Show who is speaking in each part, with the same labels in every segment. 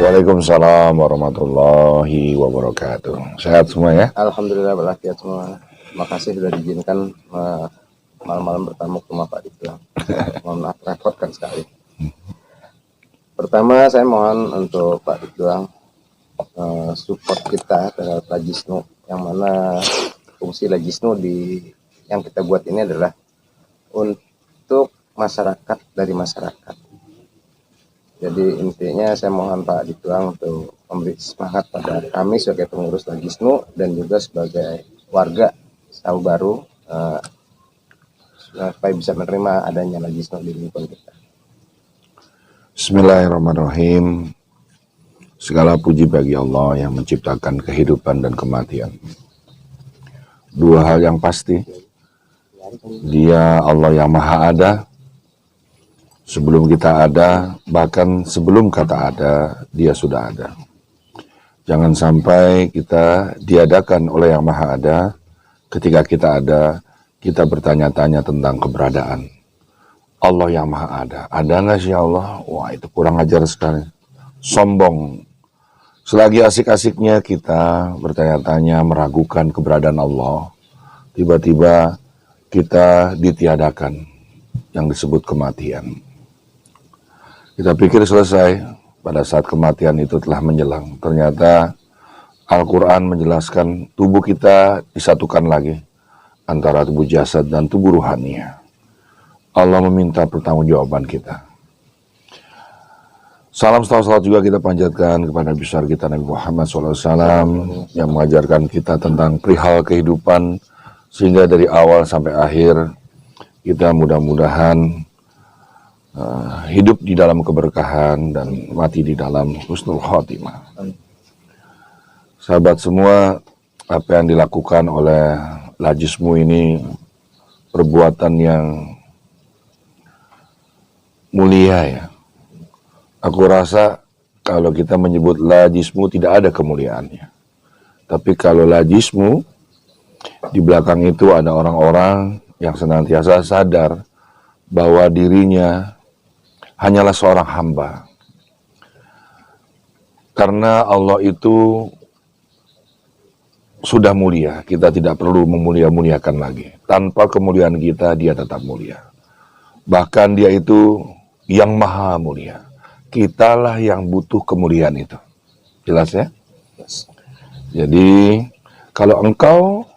Speaker 1: Waalaikumsalam warahmatullahi wabarakatuh. Sehat semua ya?
Speaker 2: Alhamdulillah walafiat semua. Terima kasih sudah diizinkan malam-malam bertamu ke rumah Pak Ditlang. Mohon maaf repotkan sekali. Pertama saya mohon untuk Pak Ditlang support kita terhadap Lajisnu, yang mana fungsi Lajisnu yang kita buat ini adalah untuk masyarakat dari masyarakat. Jadi intinya saya mohon Pak Ditlang untuk memberi semangat pada kami sebagai pengurus Lajisnu dan juga sebagai warga Sahu Baru supaya bisa menerima adanya Lajisnu di lingkungan kita.
Speaker 1: Bismillahirrahmanirrahim. Segala puji bagi Allah yang menciptakan kehidupan dan kematian. Dua hal yang pasti, Dia Allah yang Maha Ada. Sebelum kita ada, bahkan sebelum kata ada, Dia sudah ada. Jangan sampai kita diadakan oleh yang Maha Ada. Ketika kita ada, kita bertanya-tanya tentang keberadaan Allah yang Maha Ada. Ada nggak sih Allah? Wah, itu kurang ajar sekali. Sombong. Selagi asik-asiknya kita bertanya-tanya, meragukan keberadaan Allah, tiba-tiba kita ditiadakan, yang disebut kematian. Kita pikir selesai, pada saat kematian itu telah menjelang. Ternyata Al-Quran menjelaskan tubuh kita disatukan lagi antara tubuh jasad dan tubuh ruhaninya. Allah meminta pertanggungjawaban kita. Salam salat juga kita panjatkan kepada Nabi besar kita Nabi Muhammad SAW yang mengajarkan kita tentang perihal kehidupan, sehingga dari awal sampai akhir kita mudah-mudahan hidup di dalam keberkahan dan mati di dalam husnul khotimah. Sahabat semua, apa yang dilakukan oleh Lajismu ini perbuatan yang mulia ya. Aku rasa kalau kita menyebut Lajismu tidak ada kemuliaannya. Tapi kalau Lajismu, di belakang itu ada orang-orang yang senantiasa sadar bahwa dirinya hanyalah seorang hamba. Karena Allah itu sudah mulia, kita tidak perlu memulia-muliakan lagi. Tanpa kemuliaan kita, Dia tetap mulia. Bahkan Dia itu yang maha mulia. Kitalah yang butuh kemuliaan itu. Jelas ya? Jadi, kalau engkau,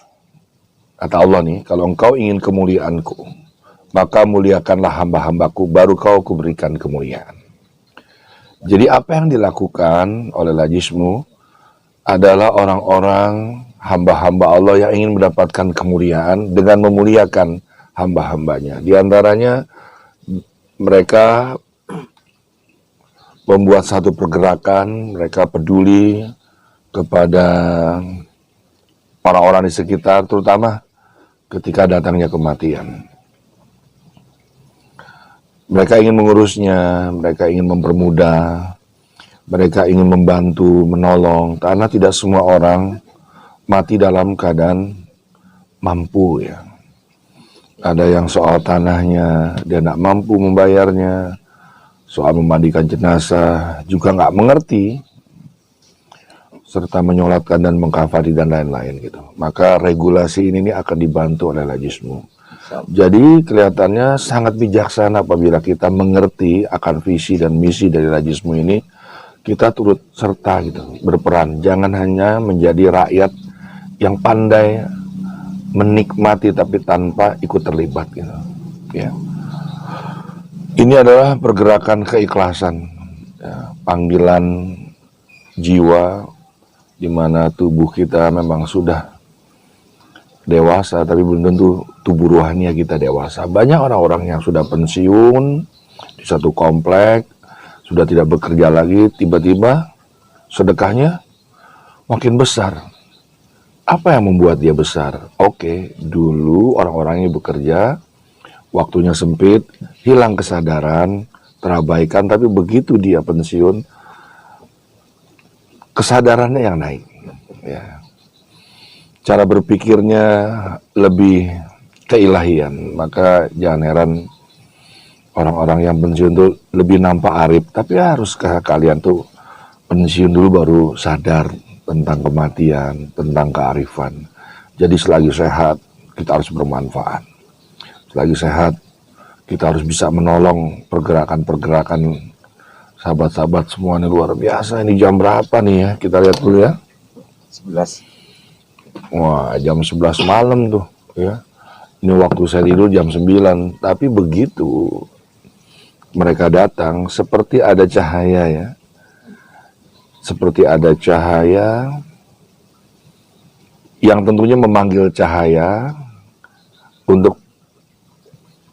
Speaker 1: kata Allah nih, kalau engkau ingin kemuliaanku, maka muliakanlah hamba-hambaku, baru kau kuberikan kemuliaan. Jadi apa yang dilakukan oleh Lajismu adalah orang-orang hamba-hamba Allah yang ingin mendapatkan kemuliaan dengan memuliakan hamba-hambanya. Di antaranya mereka membuat satu pergerakan, mereka peduli kepada orang-orang di sekitar, terutama ketika datangnya kematian. Mereka ingin mengurusnya, mereka ingin mempermudah, mereka ingin membantu, menolong, karena tidak semua orang mati dalam keadaan mampu ya. Ada yang soal tanahnya, dia tidak mampu membayarnya, soal memandikan jenazah juga nggak mengerti, serta menyolatkan dan mengkafani dan lain-lain gitu. Maka regulasi ini akan dibantu oleh Lajismu. Jadi kelihatannya sangat bijaksana apabila kita mengerti akan visi dan misi dari Lajismu ini, kita turut serta gitu, berperan. Jangan hanya menjadi rakyat yang pandai menikmati tapi tanpa ikut terlibat gitu. Ya. Ini adalah pergerakan keikhlasan, ya, panggilan jiwa di mana tubuh kita memang sudah dewasa, tapi belum tentu tubuh rohaninya kita dewasa. Banyak orang-orang yang sudah pensiun di satu komplek, sudah tidak bekerja lagi, tiba-tiba sedekahnya makin besar. Apa yang membuat dia besar? Oke, dulu orang-orang ini bekerja, waktunya sempit, hilang kesadaran, terabaikan, tapi begitu dia pensiun, kesadarannya yang naik. Ya. Cara berpikirnya lebih keilahian, maka jangan heran orang-orang yang pensiun tuh lebih nampak arif. Tapi haruskah kalian tuh pensiun dulu baru sadar tentang kematian, tentang kearifan. Jadi selagi sehat, kita harus bermanfaat. Selagi sehat, kita harus bisa menolong pergerakan-pergerakan sahabat-sahabat semua. Ini luar biasa. Ini jam berapa nih ya? Kita lihat dulu ya.
Speaker 2: 11.
Speaker 1: Wah, jam 11 malam tuh ya. Ini waktu saya tidur jam 9. Tapi begitu mereka datang, seperti ada cahaya ya. Seperti ada cahaya yang tentunya memanggil cahaya untuk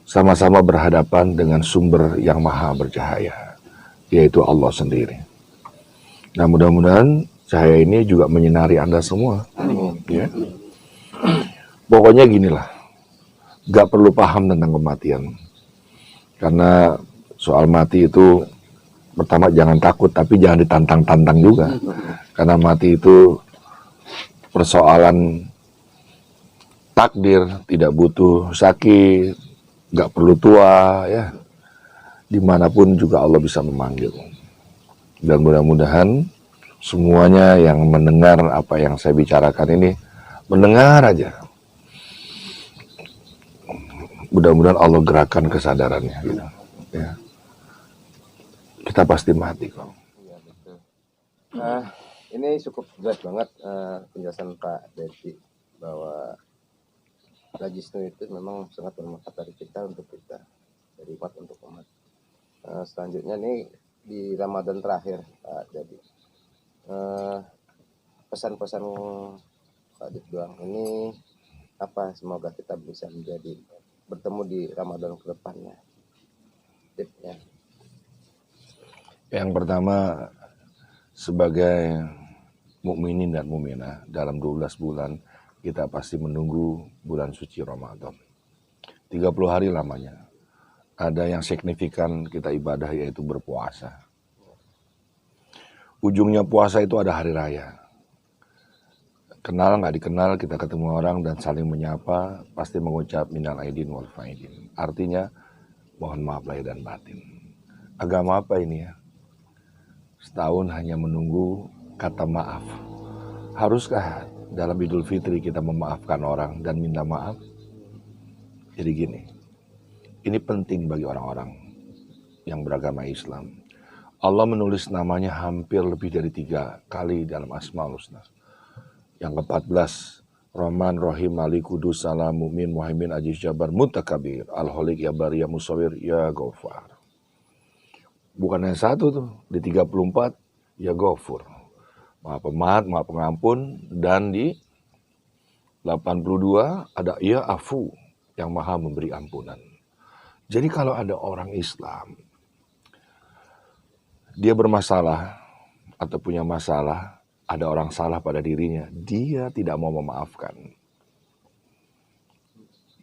Speaker 1: sama-sama berhadapan dengan sumber yang maha bercahaya, yaitu Allah sendiri. Nah, mudah-mudahan cahaya ini juga menyinari Anda semua. Ya. Pokoknya ginilah, gak perlu paham tentang kematian. Karena soal mati itu, pertama jangan takut, tapi jangan ditantang-tantang juga. Karena mati itu persoalan takdir, tidak butuh sakit, gak perlu tua, ya. Dimanapun juga Allah bisa memanggil. Dan mudah-mudahan semuanya yang mendengar apa yang saya bicarakan ini, mendengar aja. Mudah-mudahan Allah gerakan kesadarannya. Gitu. Ya. Kita pasti mati kok.
Speaker 2: Iya, betul. Ini cukup jelas banget penjelasan Pak Dedi bahwa Rajisnu itu memang sangat bermanfaat dari kita untuk kita, dari umat untuk umat. Selanjutnya nih di Ramadan terakhir Pak Dedi, pesan-pesan Pak Ditdoang ini apa? Semoga kita bisa menjadi bertemu di Ramadan ke depannya. Tipsnya.
Speaker 1: Yang pertama, sebagai mukminin dan mukminah dalam 12 bulan kita pasti menunggu bulan suci Ramadan. 30 hari lamanya. Ada yang signifikan kita ibadah yaitu berpuasa. Ujungnya puasa itu ada hari raya. Kenal nggak dikenal kita ketemu orang dan saling menyapa pasti mengucap minal aidin wal faidin. Artinya mohon maaf lahir dan batin. Agama apa ini ya? Setahun hanya menunggu kata maaf. Haruskah dalam Idul Fitri kita memaafkan orang dan minta maaf? Jadi gini, ini penting bagi orang-orang yang beragama Islam. Allah menulis namanya hampir lebih dari 3 kali dalam Asmaul Husna. Yang ke-14, Rahman, Rahim, Malik, Kudus, Salam, Mumin, Muhaimin, Aziz, Jabbar, Mutakabir, Al-Holiq, Ya Bari, Ya Musawir, Ya Ghafar. Bukan yang satu tuh, di 34, Ya Ghafur. Maha Pemaaf, Maha Pengampun, dan di 82 ada Ya Afu, yang Maha Memberi Ampunan. Jadi kalau ada orang Islam, dia bermasalah atau punya masalah, ada orang salah pada dirinya, dia tidak mau memaafkan.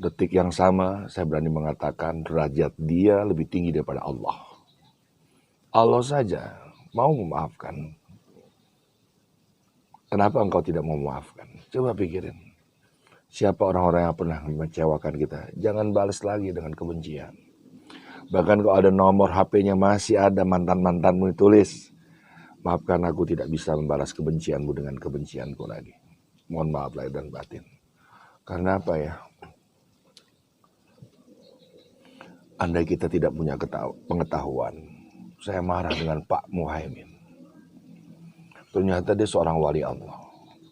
Speaker 1: Detik yang sama, saya berani mengatakan derajat dia lebih tinggi daripada Allah. Allah saja mau memaafkan. Kenapa engkau tidak mau memaafkan? Coba pikirin. Siapa orang-orang yang pernah mengecewakan kita? Jangan balas lagi dengan kebencian. Bahkan kalau ada nomor HP-nya masih ada mantan-mantanmu tulis, maafkan aku tidak bisa membalas kebencianmu dengan kebencianku lagi. Mohon maaf lahir dan batin. Karena apa ya? Andai kita tidak punya pengetahuan, saya marah dengan Pak Muhaimin. Ternyata dia seorang wali Allah.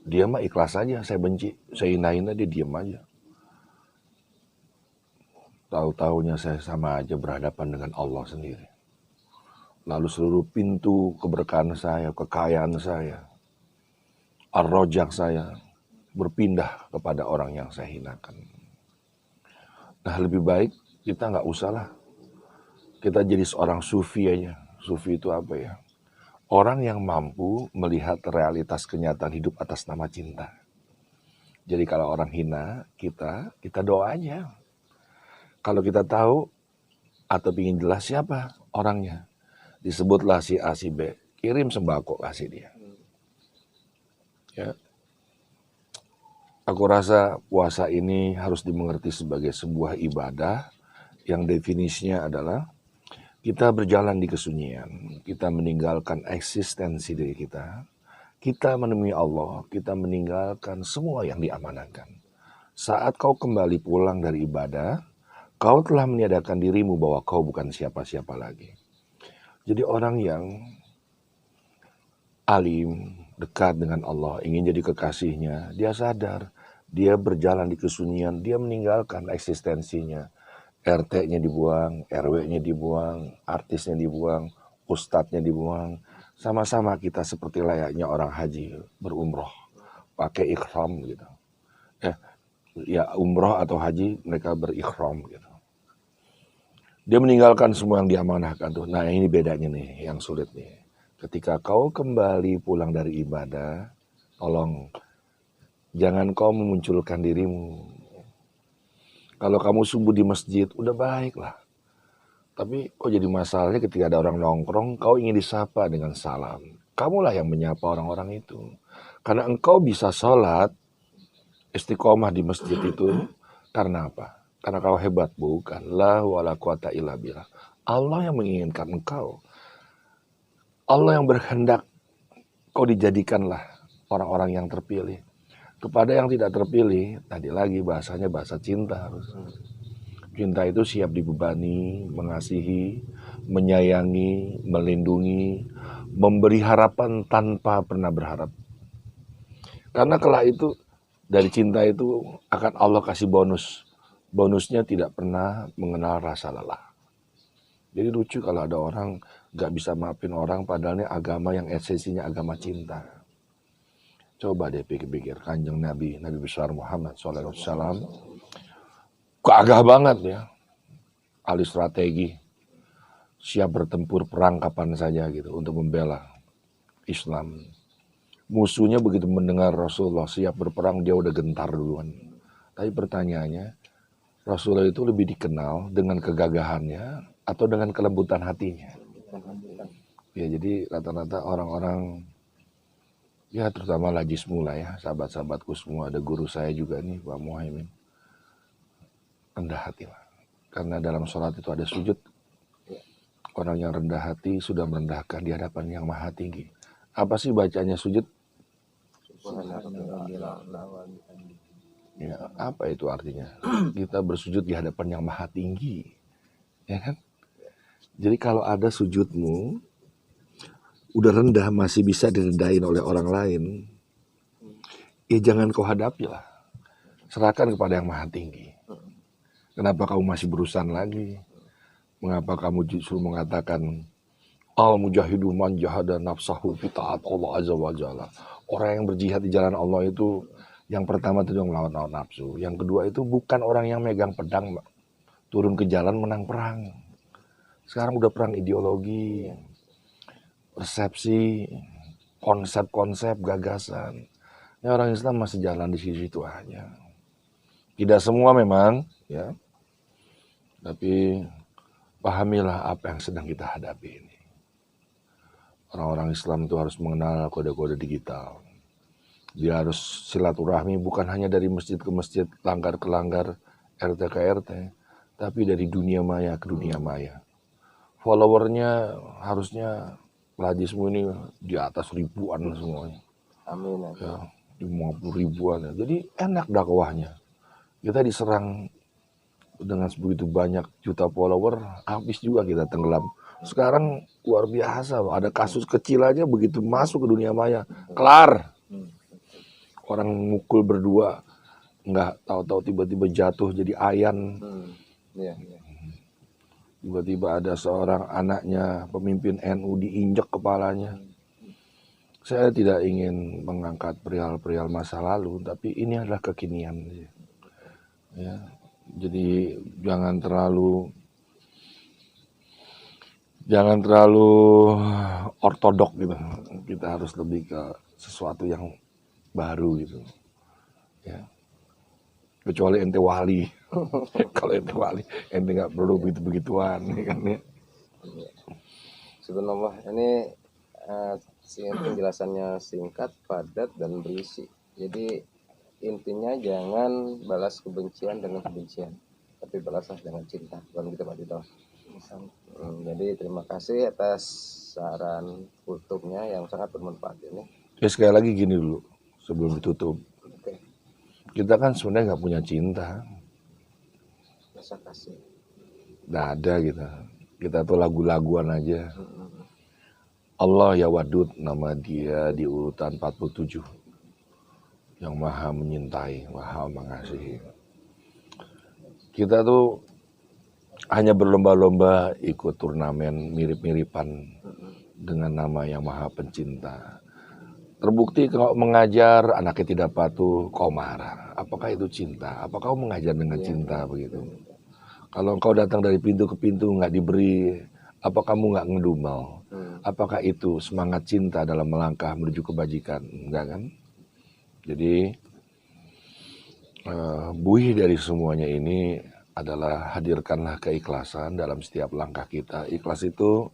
Speaker 1: Dia mah ikhlas aja, saya benci, saya hina-hina, dia diam aja. Tahu-taunya saya sama aja berhadapan dengan Allah sendiri. Lalu seluruh pintu keberkahan saya, kekayaan saya, ar-rojak saya, berpindah kepada orang yang saya hinakan. Nah lebih baik kita nggak usah lah. Kita jadi seorang sufi aja. Sufi itu apa ya? Orang yang mampu melihat realitas kenyataan hidup atas nama cinta. Jadi kalau orang hina kita doa aja. Kalau kita tahu atau ingin jelas siapa orangnya, disebutlah si A si B, kirim sembako kasih dia. Ya. Aku rasa puasa ini harus dimengerti sebagai sebuah ibadah yang definisinya adalah Kita berjalan di kesunyian, kita meninggalkan eksistensi diri kita menemui Allah, kita meninggalkan semua yang diamanahkan. Saat kau kembali pulang dari ibadah, kau telah meniadakan dirimu bahwa kau bukan siapa-siapa lagi. Jadi orang yang alim, dekat dengan Allah, ingin jadi kekasihnya, dia sadar, dia berjalan di kesunyian, dia meninggalkan eksistensinya. RT-nya dibuang, RW-nya dibuang, artisnya dibuang, ustadznya dibuang. Sama-sama kita seperti layaknya orang haji berumroh, pakai ikhram gitu. Ya umroh atau haji mereka berikhram gitu. Dia meninggalkan semua yang diamanahkan tuh. Nah ini bedanya nih, yang sulit nih. Ketika kau kembali pulang dari ibadah, tolong jangan kau memunculkan dirimu. Kalau kamu subuh di masjid, udah baik lah. Tapi kok jadi masalahnya ketika ada orang nongkrong, kau ingin disapa dengan salam. Kamulah yang menyapa orang-orang itu. Karena engkau bisa sholat, istiqomah di masjid itu, karena apa? Karena kau hebat, bukan. La wala quwata illa billah. Allah yang menginginkan engkau. Allah yang berkehendak kau dijadikanlah orang-orang yang terpilih. Kepada yang tidak terpilih, tadi lagi bahasanya bahasa cinta harus. Cinta itu siap dibebani, mengasihi, menyayangi, melindungi, memberi harapan tanpa pernah berharap. Karena kelak itu, dari cinta itu akan Allah kasih bonus. Bonusnya tidak pernah mengenal rasa lelah. Jadi lucu kalau ada orang gak bisa maafin orang padahal ini agama yang esensinya agama cinta. Coba deh pikir-pikir, Kanjeng Nabi besar Muhammad SAW, gagah banget ya, ahli strategi, siap bertempur perang kapan saja gitu untuk membela Islam. Musuhnya begitu mendengar Rasulullah siap berperang, dia udah gentar duluan. Tapi pertanyaannya, Rasulullah itu lebih dikenal dengan kegagahannya atau dengan kelembutan hatinya? Ya jadi rata-rata orang-orang, ya terutama lajismu lah ya, sahabat-sahabatku semua, ada guru saya juga nih Pak Muhaimin, rendah hati lah. Karena dalam sholat itu ada sujud. Orang yang rendah hati sudah merendahkan di hadapan yang maha tinggi. Apa sih bacanya sujud? Ya, apa itu artinya? Kita bersujud di hadapan yang maha tinggi. Ya kan? Jadi kalau ada sujudmu, udah rendah masih bisa direndahin oleh orang lain, ya jangan kau hadapi lah. Serahkan kepada yang maha tinggi. Kenapa kamu masih berurusan lagi? Mengapa kamu justru mengatakan al-mujahidu man jahada nafsahu fi ta'at Allah azza wa jalla. Orang yang berjihad di jalan Allah itu yang pertama itu melawan nafsu. Yang kedua itu bukan orang yang megang pedang, turun ke jalan menang perang. Sekarang udah perang ideologi, persepsi, konsep-konsep, gagasan. Ini orang Islam masih jalan di situ aja. Tidak semua memang, ya. Tapi pahamilah apa yang sedang kita hadapi ini. Orang-orang Islam itu harus mengenal kode-kode digital. Dia harus silaturahmi bukan hanya dari masjid ke masjid, langgar ke langgar, RT ke RT, tapi dari dunia maya ke dunia maya. Followernya harusnya lajismu ini di atas ribuan semuanya.
Speaker 2: Amin.
Speaker 1: Ya, 50 ribuan. Jadi enak dakwahnya. Kita diserang dengan begitu banyak juta follower, habis juga kita tenggelam. Sekarang luar biasa, ada kasus kecil aja begitu masuk ke dunia maya, kelar. Orang mukul berdua, nggak tahu-tahu tiba-tiba jatuh jadi ayan. Tiba-tiba ada seorang anaknya pemimpin NU diinjak kepalanya. Saya tidak ingin mengangkat perihal-perihal masa lalu, tapi ini adalah kekinian. Ya, jadi jangan terlalu ortodok gitu. Kita harus lebih ke sesuatu yang baru gitu. Ya. Kecuali ente wali. Kalau ente wali, ente nggak perlu begitu-begituan, kan ya.
Speaker 2: Subhanallah, ini penjelasannya singkat, padat, dan berisi. Jadi intinya jangan balas kebencian dengan kebencian, tapi balaslah dengan cinta. Bukan gitu Pak Dito? Jadi terima kasih atas saran kulturnya yang sangat bermanfaat ini.
Speaker 1: Sekali lagi gini dulu sebelum ditutup.
Speaker 2: Oke,
Speaker 1: Kita kan sebenarnya nggak punya cinta.
Speaker 2: rasa kasih.
Speaker 1: Nggak ada kita. Kita tuh lagu-laguan aja. Allah ya Wadud, nama dia di urutan 47. Yang maha menyintai, maha mengasihi. Kita tuh hanya berlomba-lomba ikut turnamen mirip-miripan dengan nama yang maha pencinta. Terbukti kalau mengajar anaknya tidak patuh, kau marah. Apakah itu cinta? Apakah kau mengajar dengan cinta begitu? Kalau engkau datang dari pintu ke pintu nggak diberi, apa kamu nggak ngedumel? Apakah itu semangat cinta dalam melangkah menuju kebajikan? Enggak kan? Jadi buih dari semuanya ini adalah hadirkanlah keikhlasan dalam setiap langkah kita. Ikhlas itu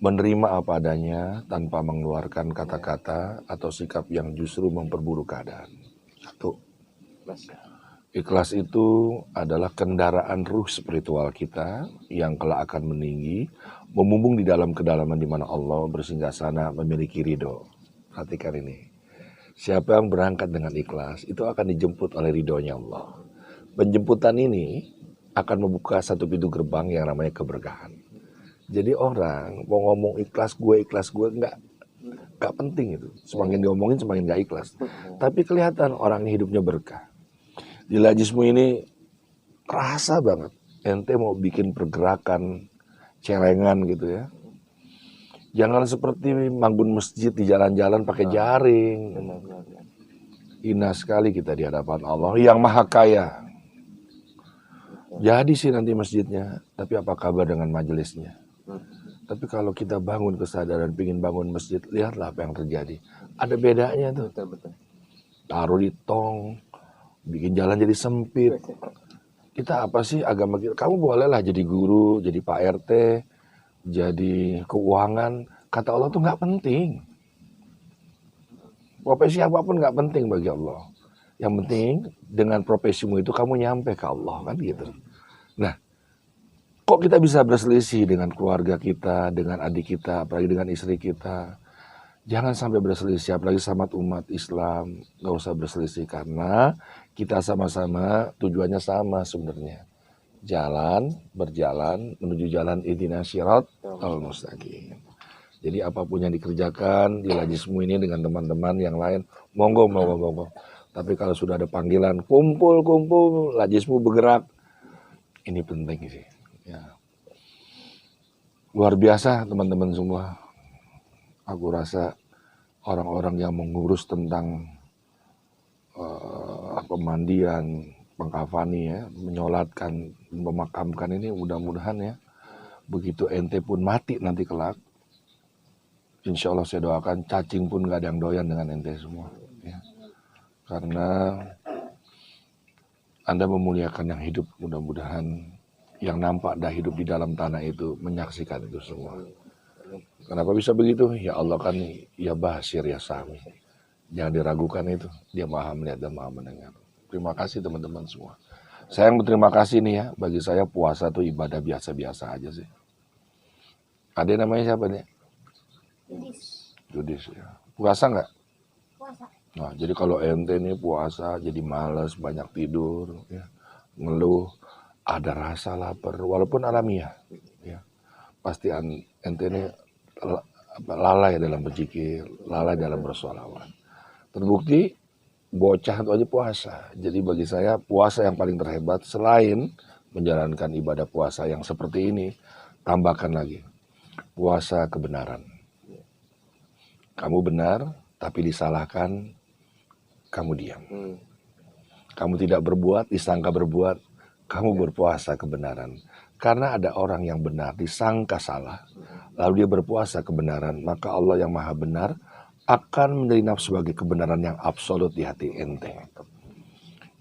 Speaker 1: menerima apa adanya tanpa mengeluarkan kata-kata atau sikap yang justru memperburuk keadaan. Satu. Ikhlas itu adalah kendaraan ruh spiritual kita yang kelak akan meninggi, memumbung di dalam kedalaman di mana Allah bersinggah sana memiliki ridho. Perhatikan ini. Siapa yang berangkat dengan ikhlas itu akan dijemput oleh ridhonya Allah. Penjemputan ini akan membuka satu pintu gerbang yang namanya keberkahan. Jadi orang mau ngomong ikhlas gue nggak penting itu. Semakin diomongin semakin nggak ikhlas. Tapi kelihatan orang hidupnya berkah. Di Lajismu ini terasa banget. Ente mau bikin pergerakan celengan gitu ya. Jangan seperti bangun masjid di jalan-jalan pakai jaring. Hina sekali kita di hadapan Allah yang maha kaya. Jadi sih nanti masjidnya, tapi apa kabar dengan majelisnya? Tapi kalau kita bangun kesadaran pingin bangun masjid, lihatlah apa yang terjadi. Ada bedanya tuh.
Speaker 2: Betul.
Speaker 1: Taruh di tong, bikin jalan jadi sempit. Kita apa sih agama kita? Kamu bolehlah jadi guru, jadi Pak RT, jadi keuangan. Kata Allah tuh nggak penting. Profesi apapun nggak penting bagi Allah. Yang penting dengan profesimu itu kamu nyampe ke Allah kan gitu. Nah, kok kita bisa berselisih dengan keluarga kita, dengan adik kita, apalagi dengan istri kita. Jangan sampai berselisih, apalagi sama umat Islam. Nggak usah berselisih karena kita sama-sama tujuannya sama sebenarnya. Berjalan, menuju jalan ihdinas shiratal mustaqim. Jadi apapun yang dikerjakan di Lajismu ini dengan teman-teman yang lain, monggo. Tapi kalau sudah ada panggilan, kumpul, Lajismu bergerak. Ini penting sih. Ya. Luar biasa teman-teman semua. Aku rasa orang-orang yang mengurus tentang pemandian, pengkafani ya, menyolatkan, memakamkan ini mudah-mudahan ya. Begitu ente pun mati nanti kelak, insya Allah saya doakan cacing pun gak ada yang doyan dengan ente semua. Ya. Karena Anda memuliakan yang hidup, mudah-mudahan yang nampak dah hidup di dalam tanah itu menyaksikan itu semua. Kenapa bisa begitu? Ya Allah kan ya basir ya sami. Jangan diragukan itu. Dia maha melihat dan maha mendengar. Terima kasih teman-teman semua. Saya yang berterima kasih nih ya. Bagi saya puasa tuh ibadah biasa-biasa aja sih. Ada namanya siapa nih? Judis ya. Puasa nggak?
Speaker 3: Puasa.
Speaker 1: Nah, jadi kalau ente nih puasa jadi malas, banyak tidur, ya, ngeluh, ada rasa lapar, walaupun alamiah, ya, pasti ente ini lalai dalam berzikir, lalai dalam bersolawat. Terbukti bocah itu aja puasa. Jadi bagi saya puasa yang paling terhebat selain menjalankan ibadah puasa yang seperti ini, tambahkan lagi puasa kebenaran. Kamu benar, tapi disalahkan, kamu diam. Kamu tidak berbuat, disangka berbuat, kamu berpuasa kebenaran. Karena ada orang yang benar, disangka salah, lalu dia berpuasa kebenaran, maka Allah yang maha benar akan menjadi sebagai kebenaran yang absolut di hati ente.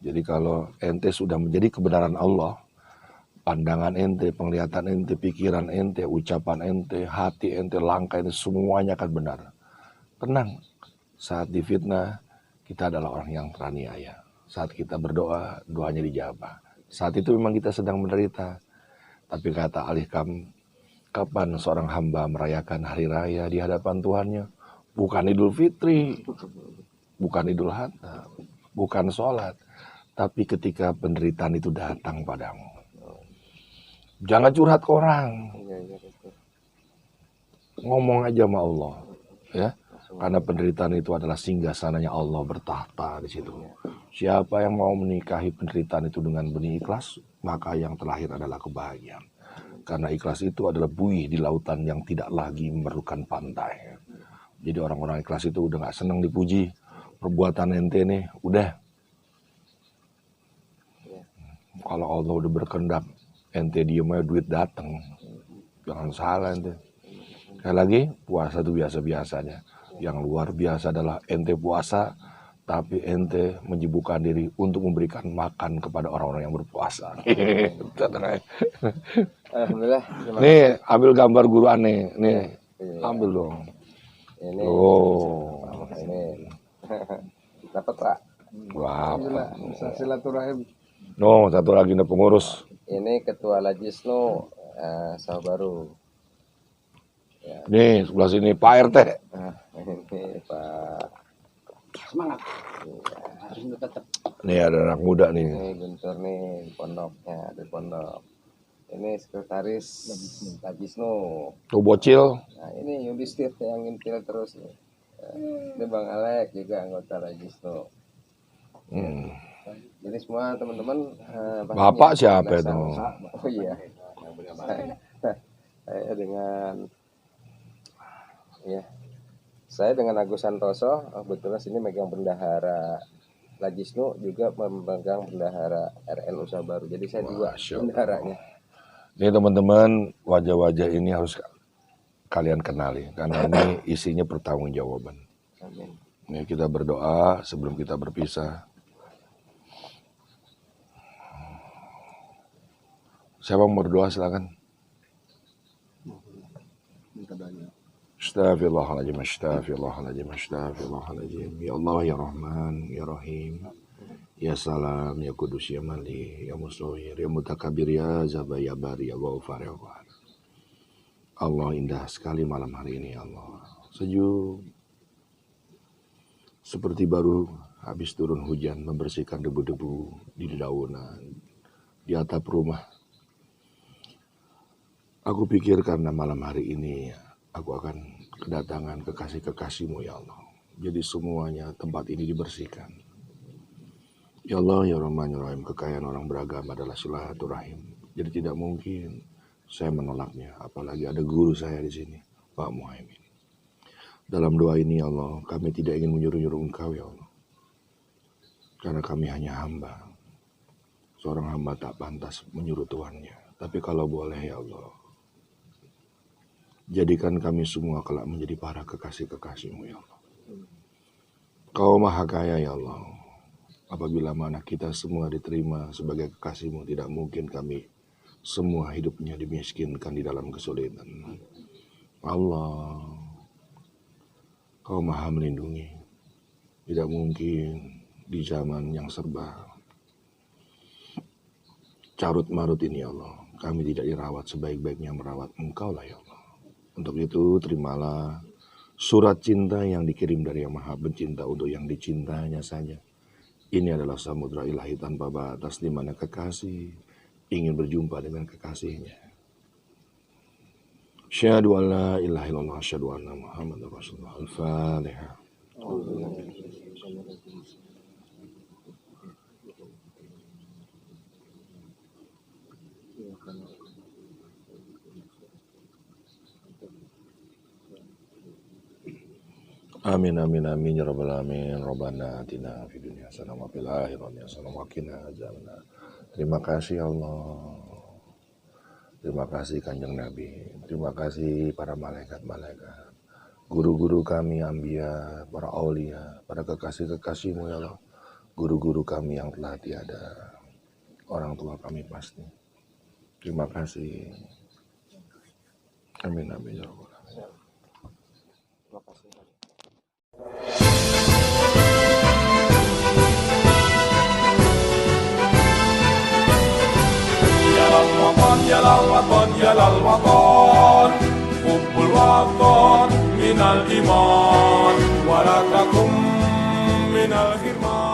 Speaker 1: Jadi kalau ente sudah menjadi kebenaran Allah, pandangan ente, penglihatan ente, pikiran ente, ucapan ente, hati ente, langkah ente, semuanya akan benar. Tenang, saat difitnah, kita adalah orang yang teraniaya. Saat kita berdoa, doanya dijabah. Saat itu memang kita sedang menderita. Tapi kata Al-Hikam, kapan seorang hamba merayakan hari raya di hadapan Tuhannya? Bukan Idul Fitri, bukan Idul Adha, bukan sholat, tapi ketika penderitaan itu datang padamu. Jangan curhat ke orang, ngomong aja sama Allah, ya. Karena penderitaan itu adalah singgasananya Allah bertahta di situ. Siapa yang mau menikahi penderitaan itu dengan benih ikhlas, maka yang terlahir adalah kebahagiaan. Karena ikhlas itu adalah buih di lautan yang tidak lagi memerlukan pantai. Jadi orang-orang ikhlas itu udah gak senang dipuji. Perbuatan ente nih, udah. Kalau Allah udah berkehendak, ente diem aja duit datang. Jangan salah ente. Sekali lagi, puasa itu biasa-biasanya. Yang luar biasa adalah ente puasa, tapi ente menyibukkan diri untuk memberikan makan kepada orang-orang yang berpuasa.
Speaker 2: Alhamdulillah.
Speaker 1: Nih, ambil gambar guru aneh. Nih, ambil dong.
Speaker 2: Ini.
Speaker 1: Oh.
Speaker 2: Ini. Dapat Pak.
Speaker 1: Wah.
Speaker 3: Bisa silaturahim.
Speaker 1: No, satu lagi nih pengurus.
Speaker 2: Ini Ketua Lajisnu Sawah Baru. Ya.
Speaker 1: Nih, sebelah sini Pak RT.
Speaker 2: Ini Pak.
Speaker 3: Semangat. Harus tetap.
Speaker 1: Nih ada anak muda nih.
Speaker 2: Ini Guntur nih pondoknya di pondok. Ini sekretaris Lajisnu.
Speaker 1: Tuh bocil.
Speaker 2: Nah ini Yudhisthir yang ngintil terus nih. Ini Bang Alek juga anggota Lajisnu. Jadi semua teman-teman.
Speaker 1: Bapak siapa itu?
Speaker 2: Oh iya. Saya dengan saya dengan Agus Santoso, kebetulan sini megang bendahara Lajisnu, juga memegang bendahara RN Usaha Baru. Jadi saya dua bendaharanya.
Speaker 1: Ini teman-teman, wajah-wajah ini harus kalian kenali karena ini isinya pertanggungjawaban.
Speaker 2: Amin.
Speaker 1: Ini kita berdoa sebelum kita berpisah. Siapa mau berdoa silakan. Astaghfirullahaladzim, astaghfirullahaladzim, astaghfirullahaladzim. Ya Allah, ya Rahman, ya Rahim, ya Salam, ya Kudus, ya Malik, ya Musawwir, ya Mutakabir, ya Zabar, ya Bari, ya Ghafar, ya Ghafar. Allah, indah sekali malam hari ini, Allah. Sejuk. Seperti baru habis turun hujan membersihkan debu-debu di dedaunan, di atap rumah. Aku pikir karena malam hari ini aku akan kedatangan kekasih-kekasih-Mu ya Allah. Jadi semuanya tempat ini dibersihkan. Ya Allah, ya Rahman, ya Rahim, kekayaan orang beragama adalah silaturahim. Jadi tidak mungkin saya menolaknya. Apalagi ada guru saya di sini, Pak Muhaimin. Dalam doa ini ya Allah, kami tidak ingin menyuruh-nyuruh Engkau ya Allah. Karena kami hanya hamba. Seorang hamba tak pantas menyuruh Tuhannya. Tapi kalau boleh ya Allah, jadikan kami semua kelak menjadi para kekasih-kekasih-Mu ya Allah. Kau maha kaya ya Allah. Apabila mana kita semua diterima sebagai kekasih-Mu, tidak mungkin kami semua hidupnya dimiskinkan di dalam kesulitan. Allah, Kau maha melindungi. Tidak mungkin di zaman yang serba carut marut ini ya Allah, kami tidak dirawat sebaik-baiknya merawat Engkau lah ya Allah. Untuk itu terimalah surat cinta yang dikirim dari Yang Maha Pencinta untuk yang dicintanya saja. Ini adalah samudra ilahi tanpa batas di mana kekasih ingin berjumpa dengan kekasihnya. Asyhadu an la ilaha illallah, asyhadu anna Muhammadar Rasulullah. Al-Fatihah. Amin amin amin ya rabbal alamin. Rabbana atina fid dunya hasanah wa fil akhirati hasanah wa qina adzabannar. Terima kasih Allah. Terima kasih Kanjeng Nabi. Terima kasih para malaikat-malaikat. Guru-guru kami anbiya, para aulia, para kekasih-kekasih-Mu ya Allah. Guru-guru kami yang telah tiada. Orang tua kami pasti. Terima kasih. Amin amin ya rabbal alamin.
Speaker 2: Terima kasih.
Speaker 4: Ya Ramadan يا للوطن يا للوطن حب الوطن من الإيمان ولا تكن من الحرمان